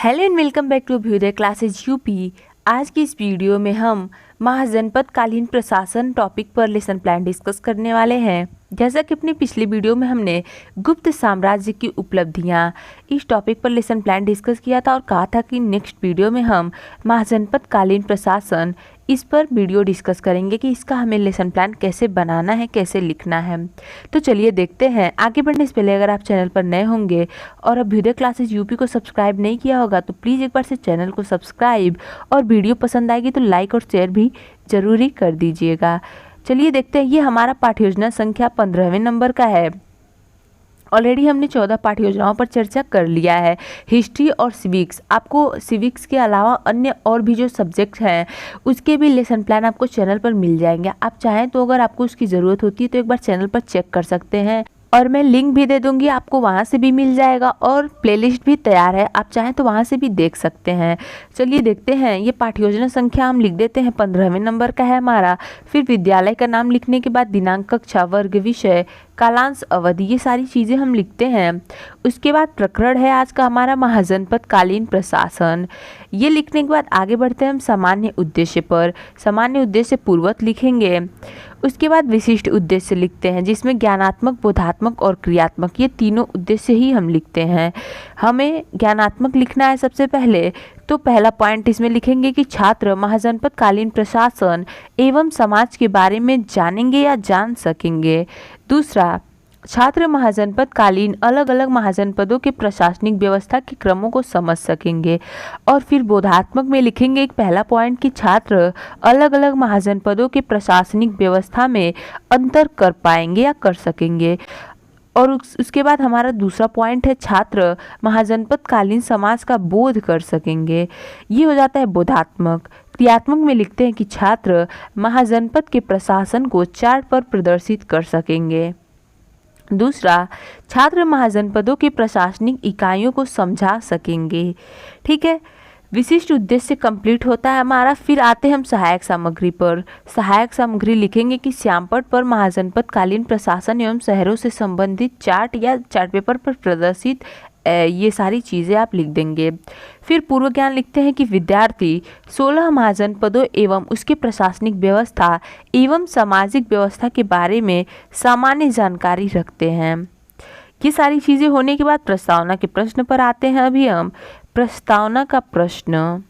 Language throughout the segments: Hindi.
Hello and welcome back to Abhyudaya classes UP. आज की इस वीडियो में हम महाजनपद कालीन प्रशासन टॉपिक पर लेसन प्लान डिस्कस करने वाले हैं। जैसा कि अपनी पिछली वीडियो में हमने गुप्त साम्राज्य की उपलब्धियां इस टॉपिक पर लेसन प्लान डिस्कस किया था और कहा था कि नेक्स्ट वीडियो में हम महाजनपद कालीन प्रशासन इस पर वीडियो डिस्कस करेंगे कि इसका हमें लेसन प्लान कैसे बनाना है, कैसे लिखना है। तो चलिए देखते हैं। आगे बढ़ने से पहले अगर आप चैनल पर नए होंगे और अभ्युदय क्लासेज यूपी को सब्सक्राइब नहीं किया होगा तो प्लीज़ एक बार से चैनल को सब्सक्राइब और वीडियो पसंद आएगी तो लाइक और शेयर भी ज़रूरी कर दीजिएगा। चलिए देखते हैं। ये हमारा पाठ्य योजना संख्या 15वें नंबर का है। ऑलरेडी हमने 14 पाठ्य योजनाओं पर चर्चा कर लिया है। हिस्ट्री और सिविक्स, आपको सिविक्स के अलावा अन्य और भी जो सब्जेक्ट हैं उसके भी लेसन प्लान आपको चैनल पर मिल जाएंगे। आप चाहें तो अगर आपको उसकी ज़रूरत होती है तो एक बार चैनल पर चेक कर सकते हैं और मैं लिंक भी दे दूंगी, आपको वहाँ से भी मिल जाएगा और प्लेलिस्ट भी तैयार है, आप चाहें तो वहाँ से भी देख सकते हैं। चलिए देखते हैं। ये पाठ्य योजना संख्या हम लिख देते हैं 15वें नंबर का है हमारा। फिर विद्यालय का नाम लिखने के बाद दिनांक, कक्षा, वर्ग, विषय, कालांश, अवधि, ये सारी चीज़ें हम लिखते हैं। उसके बाद प्रकरण है आज का हमारा महाजनपद कालीन प्रशासन। ये लिखने के बाद आगे बढ़ते हैं हम सामान्य उद्देश्य पर। सामान्य उद्देश्य पूर्वत लिखेंगे। उसके बाद विशिष्ट उद्देश्य लिखते हैं जिसमें ज्ञानात्मक, बोधात्मक और क्रियात्मक, ये तीनों उद्देश्य ही हम लिखते हैं। हमें ज्ञानात्मक लिखना है सबसे पहले, तो पहला पॉइंट इसमें लिखेंगे कि छात्र महाजनपद कालीन प्रशासन एवं समाज के बारे में जानेंगे या जान सकेंगे। दूसरा, छात्र महाजनपद कालीन अलग अलग महाजनपदों के प्रशासनिक व्यवस्था के क्रमों को समझ सकेंगे। और फिर बोधात्मक में लिखेंगे एक पहला पॉइंट कि छात्र अलग अलग महाजनपदों के प्रशासनिक व्यवस्था में अंतर कर पाएंगे या कर सकेंगे। और उसके बाद हमारा दूसरा पॉइंट है छात्र महाजनपद कालीन समाज का बोध कर सकेंगे। ये हो जाता है बोधात्मक। क्रियात्मक में लिखते हैं कि छात्र महाजनपद के प्रशासन को चार्ट पर प्रदर्शित कर सकेंगे। दूसरा, छात्र महाजनपदों के प्रशासनिक इकाइयों को समझा सकेंगे। ठीक है, विशिष्ट उद्देश्य कंप्लीट होता है हमारा। फिर आते हैं हम सहायक सामग्री पर। सहायक सामग्री लिखेंगे कि श्यामपट्ट पर महाजनपद कालीन प्रशासन एवं शहरों से संबंधित चार्ट या चार्ट पेपर पर प्रदर्शित ये सारी चीज़ें आप लिख देंगे। फिर पूर्व ज्ञान लिखते हैं कि विद्यार्थी 16 महाजनपदों एवं उसके प्रशासनिक व्यवस्था एवं सामाजिक व्यवस्था के बारे में सामान्य जानकारी रखते हैं। ये सारी चीज़ें होने के बाद प्रस्तावना के प्रश्न पर आते हैं। अभी हम प्रस्तावना का प्रश्न,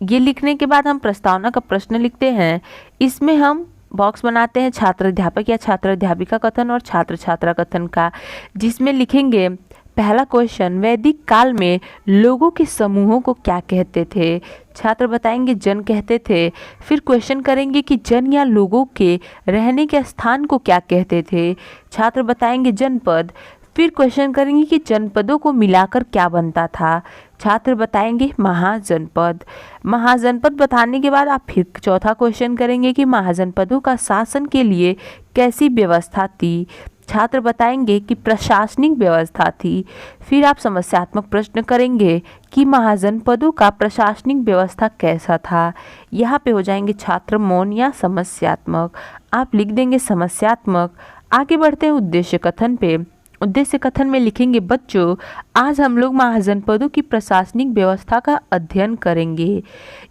ये लिखने के बाद हम प्रस्तावना का प्रश्न लिखते हैं। इसमें हम बॉक्स बनाते हैं छात्र अध्यापक या छात्र अध्यापिका कथन और छात्र छात्रा कथन का, जिसमें लिखेंगे पहला क्वेश्चन, वैदिक काल में लोगों के समूहों को क्या कहते थे? छात्र बताएंगे जन कहते थे। फिर क्वेश्चन करेंगे कि जन या लोगों के रहने के स्थान को क्या कहते थे? छात्र बताएंगे जनपद। फिर क्वेश्चन करेंगे कि जनपदों को मिलाकर क्या बनता था? छात्र बताएंगे महाजनपद। महाजनपद बताने के बाद आप फिर चौथा क्वेश्चन करेंगे कि महाजनपदों का शासन के लिए कैसी व्यवस्था थी? छात्र बताएंगे कि प्रशासनिक व्यवस्था थी। फिर आप समस्यात्मक प्रश्न करेंगे कि महाजनपदों का प्रशासनिक व्यवस्था कैसा था? यहाँ पे हो जाएंगे छात्र मौन या समस्यात्मक। आप लिख देंगे समस्यात्मक। आगे बढ़ते हैं उद्देश्य कथन पे। उद्देश्य कथन में लिखेंगे बच्चों, आज हम लोग महाजनपदों की प्रशासनिक व्यवस्था का अध्ययन करेंगे।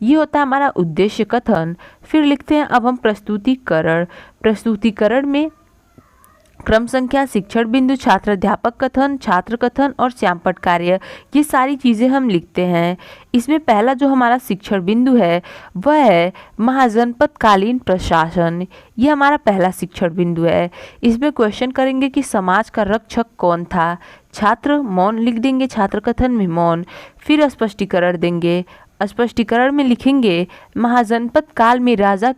ये होता है हमारा उद्देश्य कथन। फिर लिखते हैं अब हम प्रस्तुतिकरण। प्रस्तुतिकरण में क्रम संख्या, शिक्षण बिंदु, छात्र अध्यापक कथन, छात्र कथन और श्यामपट्ट कार्य, ये सारी चीज़ें हम लिखते हैं। इसमें पहला जो हमारा शिक्षण बिंदु है वह है महाजनपद कालीन प्रशासन। ये हमारा पहला शिक्षण बिंदु है। इसमें क्वेश्चन करेंगे कि समाज का रक्षक कौन था? छात्र मौन लिख देंगे, छात्र कथन में मौन। फिर स्पष्टीकरण देंगे। स्पष्टीकरण में लिखेंगे महाजनपद काल में राजा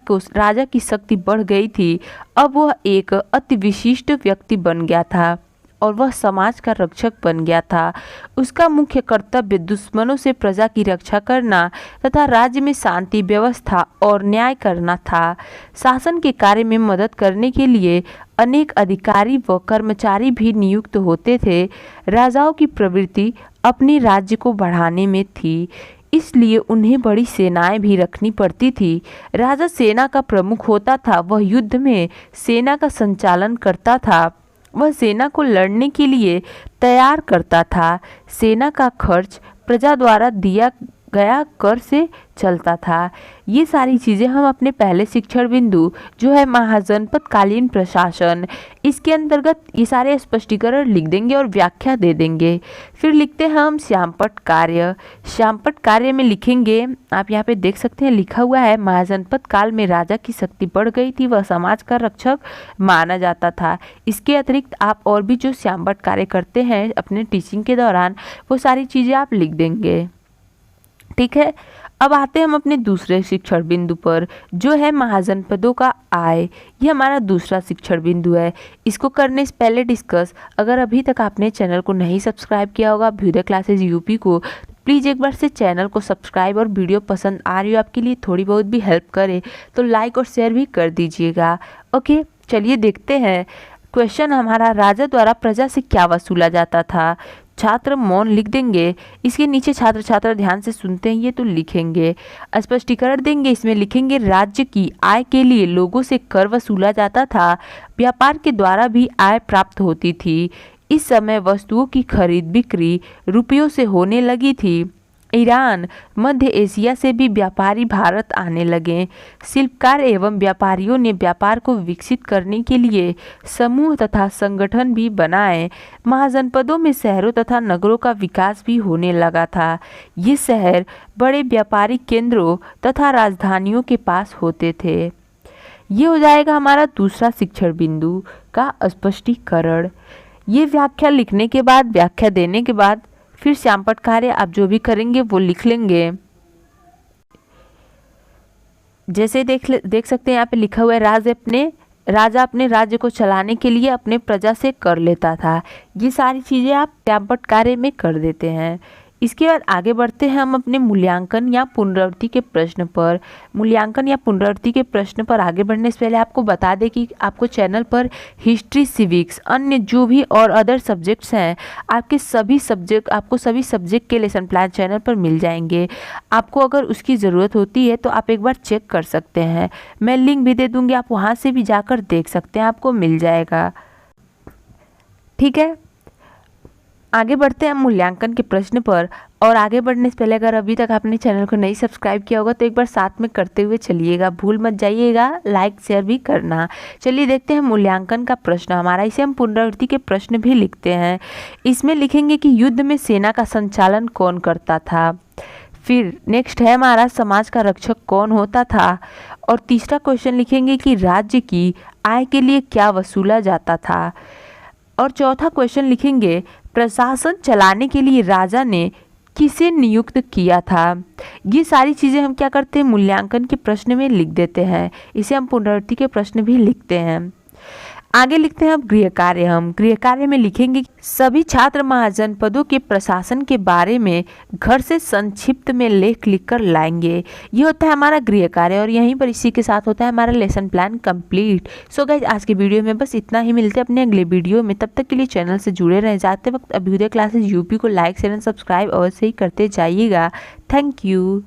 की शक्ति बढ़ गई थी। अब वह एक अति विशिष्ट व्यक्ति बन गया था और वह समाज का रक्षक बन गया था। उसका मुख्य कर्तव्य दुश्मनों से प्रजा की रक्षा करना तथा राज्य में शांति व्यवस्था और न्याय करना था। शासन के कार्य में मदद करने के लिए अनेक अधिकारी व कर्मचारी भी नियुक्त होते थे। राजाओं की प्रवृत्ति अपने राज्य को बढ़ाने में थी, इसलिए उन्हें बड़ी सेनाएं भी रखनी पड़ती थी। राजा सेना का प्रमुख होता था, वह युद्ध में सेना का संचालन करता था वह सेना को लड़ने के लिए तैयार करता था। सेना का खर्च प्रजा द्वारा दिया गया कर से चलता था। ये सारी चीज़ें हम अपने पहले शिक्षण बिंदु जो है महाजनपद कालीन प्रशासन, इसके अंतर्गत ये सारे स्पष्टीकरण लिख देंगे और व्याख्या दे देंगे। फिर लिखते हैं हम श्यामपट्ट कार्य। श्यामपट्ट कार्य में लिखेंगे, आप यहाँ पे देख सकते हैं लिखा हुआ है, महाजनपद काल में राजा की शक्ति बढ़ गई थी, वह समाज का रक्षक माना जाता था। इसके अतिरिक्त आप और भी जो श्यामपट्ट कार्य करते हैं अपने टीचिंग के दौरान, वो सारी चीज़ें आप लिख देंगे। ठीक है, अब आते हैं हम अपने दूसरे शिक्षण बिंदु पर जो है महाजनपदों का आय। ये हमारा दूसरा शिक्षण बिंदु है। इसको करने से पहले डिस्कस, अगर अभी तक आपने चैनल को नहीं सब्सक्राइब किया होगा अभ्युदय क्लासेज यूपी को, प्लीज़ एक बार से चैनल को सब्सक्राइब, और वीडियो पसंद आ रही हो आपके लिए थोड़ी बहुत भी हेल्प करे तो लाइक और शेयर भी कर दीजिएगा। ओके, चलिए देखते हैं। क्वेश्चन हमारा, राजा द्वारा प्रजा से क्या वसूला जाता था। छात्र मौन लिख देंगे। इसके नीचे छात्र छात्रा ध्यान से सुनते हैं ये तो लिखेंगे। स्पष्टीकरण देंगे, इसमें लिखेंगे राज्य की आय के लिए लोगों से कर वसूला जाता था। व्यापार के द्वारा भी आय प्राप्त होती थी। इस समय वस्तुओं की खरीद बिक्री रुपयों से होने लगी थी। ईरान, मध्य एशिया से भी व्यापारी भारत आने लगे। शिल्पकार एवं व्यापारियों ने व्यापार को विकसित करने के लिए समूह तथा संगठन भी बनाए। महाजनपदों में शहरों तथा नगरों का विकास भी होने लगा था। ये शहर बड़े व्यापारिक केंद्रों तथा राजधानियों के पास होते थे। ये हो जाएगा हमारा दूसरा शिक्षण बिंदु का स्पष्टीकरण। ये व्याख्या लिखने के बाद, व्याख्या देने के बाद फिर श्यामपट्ट कार्य आप जो भी करेंगे वो लिख लेंगे। जैसे देख सकते हैं यहाँ पे लिखा हुआ है, राजा अपने राज्य को चलाने के लिए अपने प्रजा से कर लेता था। ये सारी चीज़ें आप श्यामपट्ट कार्य में कर देते हैं। इसके बाद आगे बढ़ते हैं हम अपने मूल्यांकन या पुनरावृत्ति के प्रश्न पर। मूल्यांकन या पुनरावृत्ति के प्रश्न पर आगे बढ़ने से पहले आपको बता दें कि आपको चैनल पर हिस्ट्री, सिविक्स, अन्य जो भी और अदर सब्जेक्ट्स हैं, आपको सभी सब्जेक्ट के लेसन प्लान चैनल पर मिल जाएंगे। आपको अगर उसकी ज़रूरत होती है तो आप एक बार चेक कर सकते हैं। मैं लिंक भी दे दूँगी, आप वहाँ से भी जाकर देख सकते हैं, आपको मिल जाएगा। ठीक है, आगे बढ़ते हैं मूल्यांकन के प्रश्न पर। और आगे बढ़ने से पहले अगर अभी तक आपने चैनल को नहीं सब्सक्राइब किया होगा तो एक बार साथ में करते हुए चलिएगा, भूल मत जाइएगा, लाइक शेयर भी करना। चलिए देखते हैं मूल्यांकन का प्रश्न हमारा। इसे हम पुनरावृत्ति के प्रश्न भी लिखते हैं। इसमें लिखेंगे कि युद्ध में सेना का संचालन कौन करता था। फिर नेक्स्ट है हमारा, समाज का रक्षक कौन होता था। और तीसरा क्वेश्चन लिखेंगे कि राज्य की आय के लिए क्या वसूला जाता था। और चौथा क्वेश्चन लिखेंगे, प्रशासन चलाने के लिए राजा ने किसे नियुक्त किया था। ये सारी चीज़ें हम क्या करते हैं, मूल्यांकन के प्रश्न में लिख देते हैं। इसे हम पुनरावृत्ति के प्रश्न भी लिखते हैं। आगे लिखते हैं अब गृह कार्य। हम गृह कार्य में लिखेंगे, सभी छात्र महाजनपदों के प्रशासन के बारे में घर से संक्षिप्त में लेख लिखकर लाएंगे। ये होता है हमारा गृह कार्य, और यहीं पर इसी के साथ होता है हमारा lesson plan complete. So guys, आज के वीडियो में बस इतना ही। मिलते हैं अपने अगले वीडियो में, तब तक के लिए चैनल से जुड़े रह जाते वक्त अभ्युदय क्लासेज यूपी को लाइक शेयर एंड सब्सक्राइब अवश्य ही करते जाइएगा। Thank you.